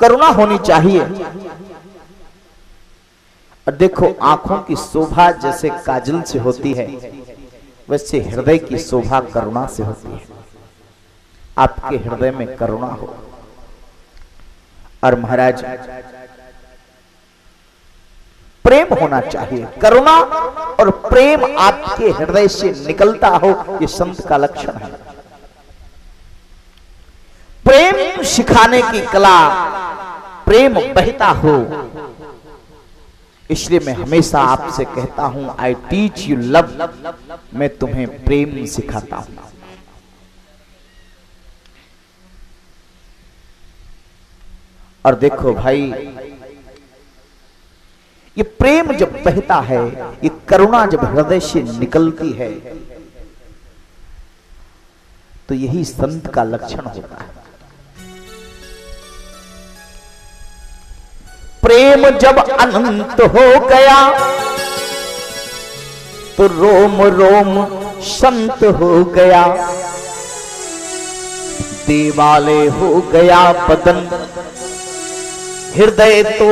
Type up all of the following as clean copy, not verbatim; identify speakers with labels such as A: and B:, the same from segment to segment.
A: करुणा होनी चाहिए। और देखो, आंखों की शोभा जैसे काजल से होती है, वैसे हृदय की शोभा करुणा से होती है। आपके हृदय में करुणा हो। और महाराज, प्रेम होना चाहिए। करुणा और प्रेम आपके हृदय से निकलता हो, ये संत का लक्षण है। प्रेम सिखाने की कला, प्रेम बहता हो। इसलिए मैं हमेशा आपसे कहता हूं, आई टीच यू लव, मैं तुम्हें प्रेम सिखाता हूं। और देखो भाई, ये प्रेम जब बहता है, ये करुणा जब हृदय से निकलती है, तो यही संत का लक्षण होता है। प्रेम जब अनंत हो गया, तो रोम रोम संत हो गया। देवालय हो गया बदन, हृदय तो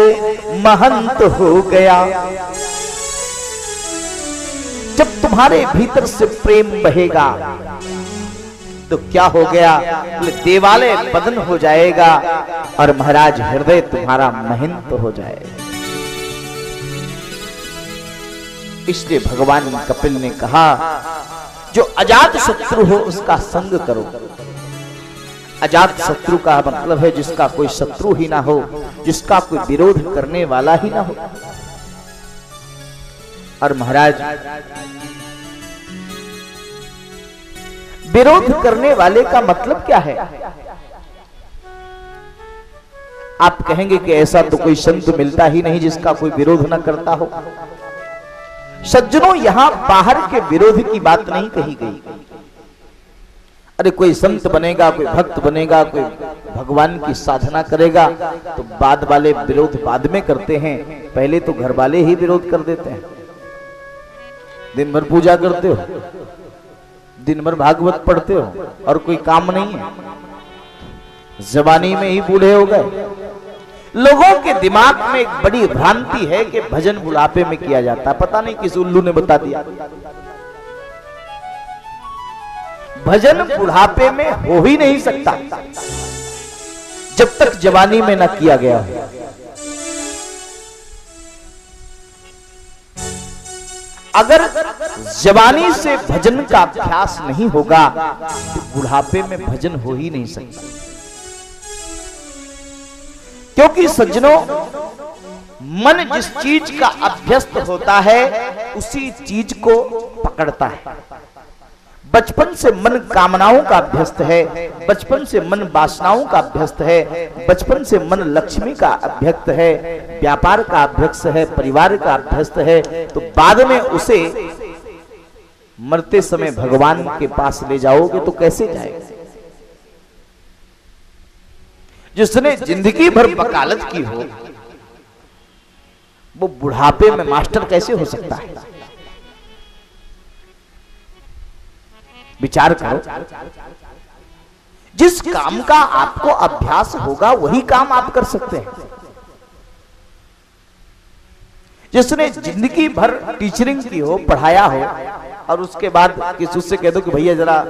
A: महंत हो गया। जब तुम्हारे भीतर से प्रेम बहेगा, तो क्या हो गया? देवालय बदन हो जाएगा और महाराज हृदय तुम्हारा महंत हो जाएगा। इसलिए भगवान कपिल ने कहा, जो अजात शत्रु हो उसका संग करो। अजात शत्रु का मतलब है जिसका कोई शत्रु ही ना हो, जिसका कोई विरोध करने वाला ही ना हो। और महाराज, विरोध करने वाले का मतलब क्या है? आप कहेंगे कि ऐसा तो कोई संत मिलता ही नहीं जिसका कोई विरोध न करता हो। सज्जनों, यहां बाहर के विरोध की बात नहीं कही गई। अरे कोई संत बनेगा, कोई भक्त बनेगा, कोई भगवान की साधना करेगा, तो बाद वाले विरोध बाद में करते हैं, पहले तो घर वाले ही विरोध कर देते हैं। दिन भर पूजा करते हो, दिन भर भागवत पढ़ते हो और कोई काम नहीं है, जवानी में ही बूढ़े हो गए। लोगों के दिमाग में एक बड़ी भ्रांति है कि भजन बुढ़ापे में किया जाता है। पता नहीं किस उल्लू ने बता दिया। भजन बुढ़ापे में हो ही नहीं सकता जब तक जवानी में न किया गया हो। अगर जवानी से भजन का अभ्यास नहीं होगा, तो बुढ़ापे में भजन हो ही नहीं सकता। क्योंकि सज्जनों, मन जिस चीज का अभ्यस्त होता है उसी चीज को पकड़ता है। बचपन से मन कामनाओं का अभ्यस्त है, बचपन से मन वासनाओं का अभ्यस्त है, बचपन से मन लक्ष्मी का अभ्यस्त है, व्यापार का अभ्यस्त है, परिवार का अभ्यस्त है। तो बाद में उसे मरते समय भगवान के पास ले जाओगे तो कैसे जाएगा? जिसने जिंदगी भर वकालत की हो, वो बुढ़ापे में मास्टर कैसे हो सकता है? विचार करो। जिस काम का आपको अभ्यास होगा वही काम आप कर सकते हैं। जिसने जिंदगी भर टीचरिंग की हो, पढ़ाया हो, और उसके बाद किसी से कह दो कि भैया जरा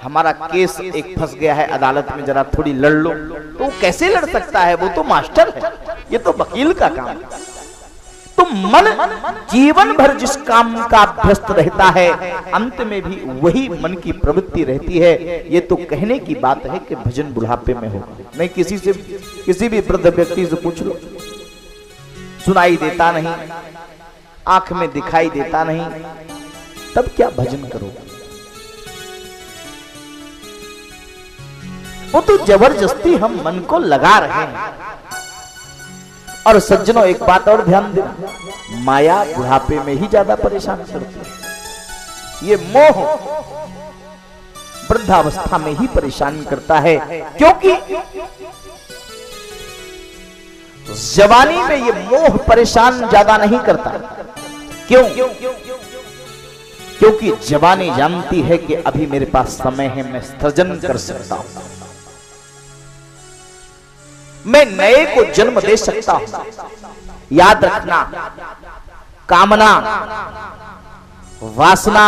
A: हमारा केस एक फंस गया है अदालत में, जरा थोड़ी लड़ लो, तो कैसे लड़ सकता है? वो तो मास्टर है, ये तो वकील का काम है। तो मन जीवन भर जिस काम का अभ्यस्त रहता है, अंत में भी वही मन की प्रवृत्ति रहती है। ये तो कहने की बात है कि भजन बुढ़ापे में हो। नहीं, किसी भी वृद्ध व्यक्ति से पूछ लो, सुनाई देता नहीं, आंख में दिखाई देता नहीं, तब क्या भजन करो? वो तो जबरदस्ती हम मन को लगा रहे हैं। और सज्जनों, एक बात और ध्यान देना, माया बुढ़ापे में ही ज्यादा परेशान करती है। ये मोह वृद्धावस्था में ही परेशान करता है, क्योंकि जवानी में ये मोह परेशान ज्यादा नहीं करता। क्यों? क्योंकि जवानी जानती है कि अभी मेरे पास समय है, मैं सृजन कर सकता हूं। मैं नए को जन्म दे सकता हूं। याद रखना, कामना, वासना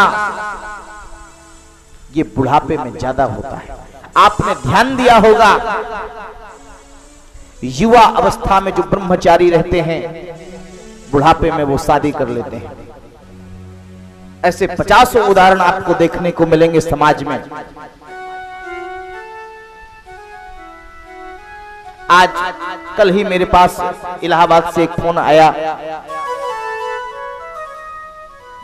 A: ये बुढ़ापे में ज्यादा होता है। आपने ध्यान दिया होगा, युवा अवस्था में जो ब्रह्मचारी रहते हैं, बुढ़ापे में वो शादी कर लेते हैं। ऐसे 50 उदाहरण आपको देखने को मिलेंगे समाज में। आज कल ही मेरे पास इलाहाबाद से एक फोन आया।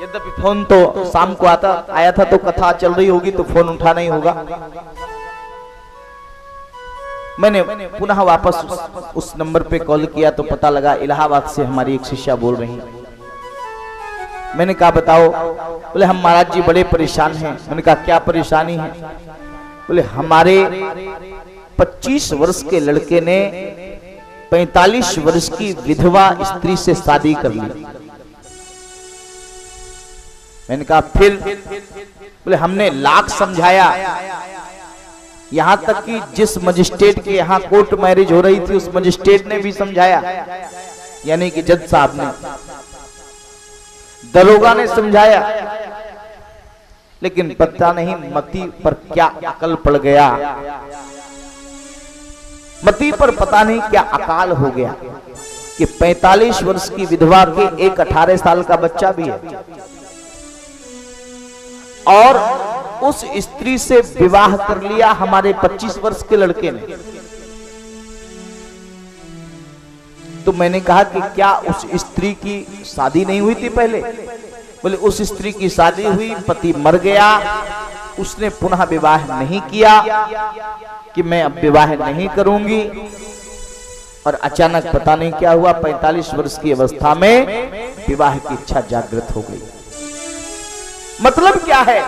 A: यद्यपि फोन तो शाम को आया था, तो कथा चल रही होगी तो फोन उठाना ही होगा। मैंने पुनः वापस उस नंबर पे कॉल किया तो पता लगा इलाहाबाद से हमारी एक शिष्या बोल रही। मैंने कहा बताओ। बोले हम महाराज जी बड़े परेशान हैं। मैंने कहा क्या परेशानी है? बोले हमारे 25 वर्ष के लड़के ने 45 वर्ष की विधवा स्त्री से शादी कर ली। मैंने कहा फिर? बोले हमने लाख समझाया, यहां तक कि जिस मजिस्ट्रेट के यहां कोर्ट मैरिज हो रही थी उस मजिस्ट्रेट ने भी समझाया, यानी कि जज साहब ने, दरोगा ने समझाया, लेकिन पता नहीं मती पर क्या अकल पड़ गया। मती पर पता नहीं क्या अकाल हो गया कि 45 वर्ष की विधवा के एक 18 साल का बच्चा भी है, और उस स्त्री से विवाह कर लिया हमारे 25 वर्ष के लड़के ने। तो मैंने कहा कि क्या उस स्त्री की शादी नहीं हुई थी पहले? बोले उस स्त्री की शादी हुई, पति मर गया, उसने पुनः विवाह नहीं किया कि मैं अब विवाह नहीं करूंगी, और अचानक पता नहीं क्या हुआ 45 वर्ष की अवस्था में विवाह की इच्छा जागृत हो गई। मतलब क्या है?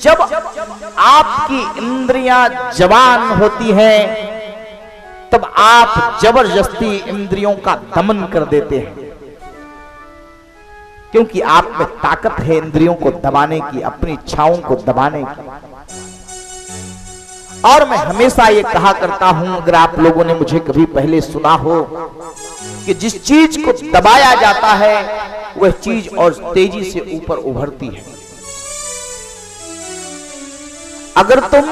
A: जब आपकी इंद्रियां जवान होती हैं तब आप जबरदस्ती इंद्रियों का दमन कर देते हैं, क्योंकि आप में ताकत है इंद्रियों को दबाने की, अपनी इच्छाओं को दबाने की। और मैं हमेशा ये कहा करता हूं, अगर आप लोगों ने मुझे कभी पहले सुना हो, कि जिस चीज को दबाया जाता है वह चीज और तेजी से ऊपर उभरती है। अगर तुम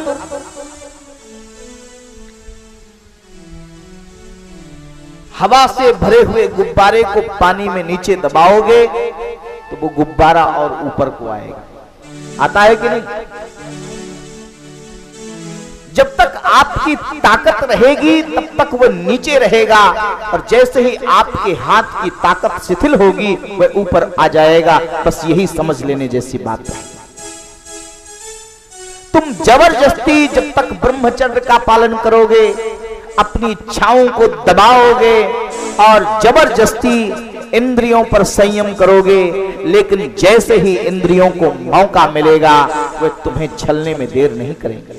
A: हवा से भरे हुए गुब्बारे को पानी में नीचे दबाओगे तो वो गुब्बारा और ऊपर को आएगा। आता है कि नहीं? जब तक आपकी ताकत रहेगी तब तक वो नीचे रहेगा, और जैसे ही आपके हाथ की ताकत शिथिल होगी वह ऊपर आ जाएगा। बस यही समझ लेने जैसी बात है। तुम जबरदस्ती जब तक ब्रह्मचर्य का पालन करोगे, अपनी इच्छाओं को दबाओगे और जबरदस्ती इंद्रियों पर संयम करोगे, लेकिन जैसे ही इंद्रियों को मौका मिलेगा वे तुम्हें छलने में देर नहीं करेंगे।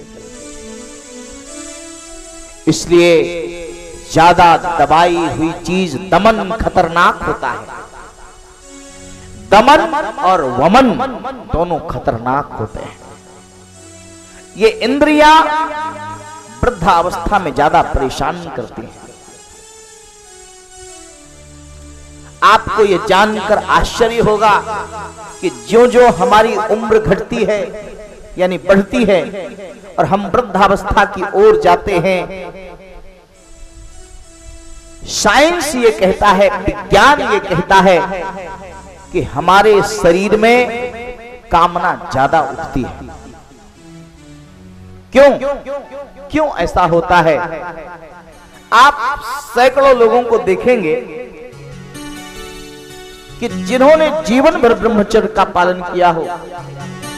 A: इसलिए ज्यादा दबाई हुई चीज दमन खतरनाक होता है। दमन और वमन दोनों खतरनाक होते हैं। ये इंद्रियां वृद्धावस्था में ज्यादा परेशान करती हैं। आपको यह जानकर आश्चर्य होगा कि ज्यों-ज्यों हमारी उम्र घटती है यानी बढ़ती है और हम वृद्धावस्था की ओर जाते हैं, साइंस ये कहता है, विज्ञान ये कहता है कि हमारे शरीर में कामना ज्यादा उठती है। क्यों ऐसा होता है? आप सैकड़ों लोगों को देखेंगे कि जिन्होंने जीवन भर ब्रह्मचर्य का पालन किया हो,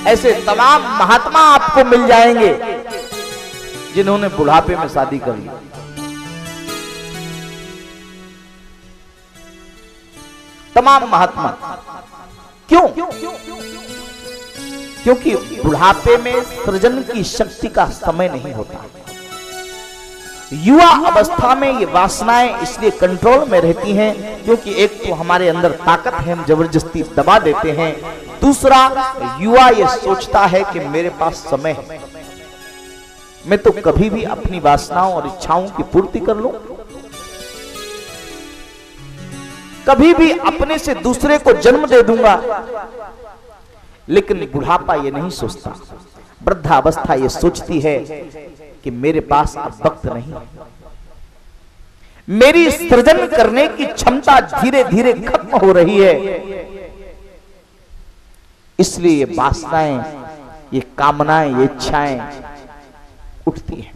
A: ऐसे तमाम महात्मा आपको मिल जाएंगे जिन्होंने बुढ़ापे में शादी कर ली। तमाम महात्मा। क्यों? क्योंकि बुढ़ापे में सृजन की शक्ति का समय नहीं होता। युवा अवस्था में ये वासनाएं इसलिए कंट्रोल में रहती हैं क्योंकि एक तो हमारे अंदर ताकत है, हम जबरदस्ती दबा देते हैं। दूसरा, युवा ये सोचता है कि मेरे पास समय है, मैं तो कभी भी अपनी वासनाओं और इच्छाओं की पूर्ति कर लूं, कभी भी अपने से दूसरे को जन्म दे दूंगा। लेकिन बुढ़ापा ये नहीं सोचता, वृद्धावस्था ये सोचती है कि मेरे पास अब वक्त नहीं, मेरी सृजन करने की क्षमता धीरे धीरे खत्म हो रही है। इसलिए ये वासनाएं, ये कामनाएं, ये इच्छाएं उठती हैं।